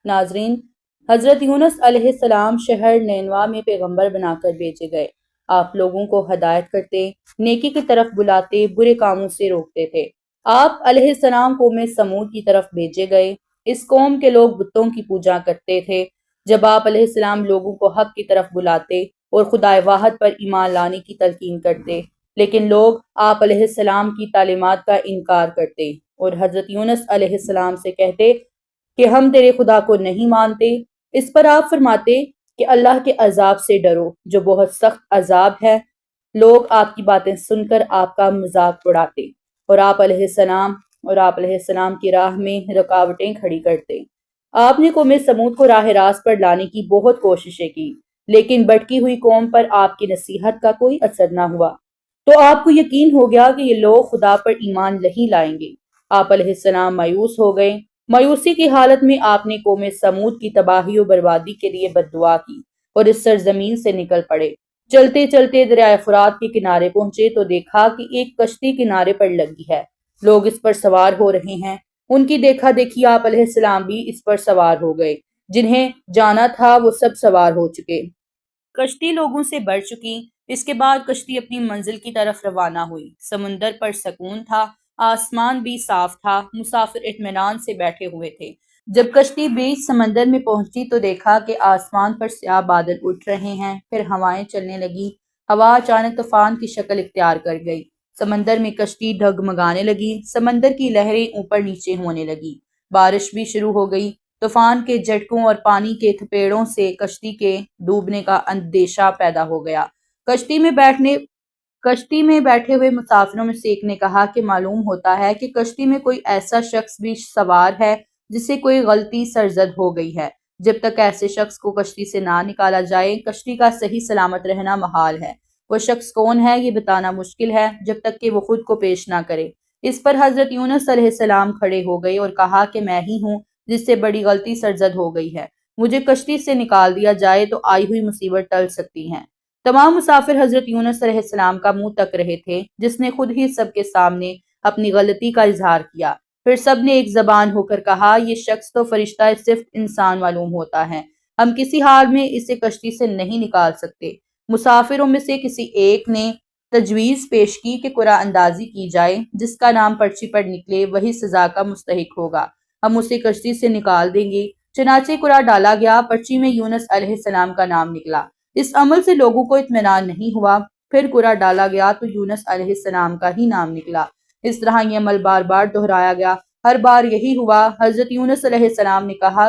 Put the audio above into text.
ناظرین، حضرت یونس علیہ السلام شہر نینوا میں پیغمبر بنا کر بھیجے گئے۔ آپ لوگوں کو ہدایت کرتے، نیکی کی طرف بلاتے، برے کاموں سے روکتے تھے۔ آپ علیہ السلام قوم سمود کی طرف بھیجے گئے۔ اس قوم کے لوگ بتوں کی پوجا کرتے تھے۔ جب آپ علیہ السلام لوگوں کو حق کی طرف بلاتے اور خدائے واحد پر ایمان لانے کی تلقین کرتے، لیکن لوگ آپ علیہ السلام کی تعلیمات کا انکار کرتے اور حضرت یونس علیہ السلام سے کہتے کہ ہم تیرے خدا کو نہیں مانتے۔ اس پر آپ فرماتے کہ اللہ کے عذاب سے ڈرو جو بہت سخت عذاب ہے۔ لوگ آپ کی باتیں سن کر آپ کا مذاق اڑاتے اور آپ علیہ السلام کی راہ میں رکاوٹیں کھڑی کرتے۔ آپ نے قوم سمود کو راہ راست پر لانے کی بہت کوششیں کی، لیکن بھٹکی ہوئی قوم پر آپ کی نصیحت کا کوئی اثر نہ ہوا، تو آپ کو یقین ہو گیا کہ یہ لوگ خدا پر ایمان نہیں لائیں گے۔ آپ علیہ السلام مایوس ہو گئے۔ مایوسی کی حالت میں آپ نے قوم سمود کی تباہی و بربادی کے لیے بد دعا کی اور اس سرزمین سے نکل پڑے۔ چلتے چلتے دریائے فرات کے کنارے پہنچے تو دیکھا کہ ایک کشتی کنارے پر لگی ہے، لوگ اس پر سوار ہو رہے ہیں۔ ان کی دیکھا دیکھی آپ علیہ السلام بھی اس پر سوار ہو گئے۔ جنہیں جانا تھا وہ سب سوار ہو چکے۔ کشتی لوگوں سے بھر چکی۔ اس کے بعد کشتی اپنی منزل کی طرف روانہ ہوئی۔ سمندر پر سکون تھا، آسمان بھی صاف تھا، مسافر اطمینان سے بیٹھے ہوئے تھے۔ جب کشتی بیچ سمندر میں پہنچی تو دیکھا کہ آسمان پر سیاہ بادل اٹھ رہے ہیں، پھر ہوائیں چلنے لگی۔ ہوا اچانک طوفان کی شکل اختیار کر گئی۔ سمندر میں کشتی ڈگمگانے لگی، سمندر کی لہریں اوپر نیچے ہونے لگی، بارش بھی شروع ہو گئی۔ طوفان کے جھٹکوں اور پانی کے تھپیڑوں سے کشتی کے ڈوبنے کا اندیشہ پیدا ہو گیا۔ کشتی میں بیٹھے ہوئے مسافروں میں سے ایک نے کہا کہ معلوم ہوتا ہے کہ کشتی میں کوئی ایسا شخص بھی سوار ہے جسے کوئی غلطی سرزد ہو گئی ہے۔ جب تک ایسے شخص کو کشتی سے نہ نکالا جائے، کشتی کا صحیح سلامت رہنا محال ہے۔ وہ شخص کون ہے یہ بتانا مشکل ہے جب تک کہ وہ خود کو پیش نہ کرے۔ اس پر حضرت یونس علیہ السلام کھڑے ہو گئے اور کہا کہ میں ہی ہوں جس سے بڑی غلطی سرزد ہو گئی ہے۔ مجھے کشتی سے نکال دیا جائے تو آئی ہوئی مصیبت ٹل سکتی ہے۔ تمام مسافر حضرت یونس علیہ السلام کا منہ تک رہے تھے، جس نے خود ہی سب کے سامنے اپنی غلطی کا اظہار کیا۔ پھر سب نے ایک زبان ہو کر کہا، یہ شخص تو فرشتہ صرف انسان معلوم ہوتا ہے، ہم کسی حال میں اسے کشتی سے نہیں نکال سکتے۔ مسافروں میں سے کسی ایک نے تجویز پیش کی کہ قرعہ اندازی کی جائے، جس کا نام پرچی پر نکلے وہی سزا کا مستحق ہوگا، ہم اسے کشتی سے نکال دیں گے۔ چنانچہ قرعہ ڈالا گیا، پرچی میں یونس علیہ السلام کا نام نکلا۔ اس عمل سے لوگوں کو اطمینان نہیں ہوا۔ پھر قرعہ ڈالا گیا تو یونس علیہ السلام کا ہی نام نکلا۔ اس طرح یہ عمل بار بار دہرایا گیا۔ ہر بار یہی ہوا۔ حضرت یونس علیہ السلام نے کہا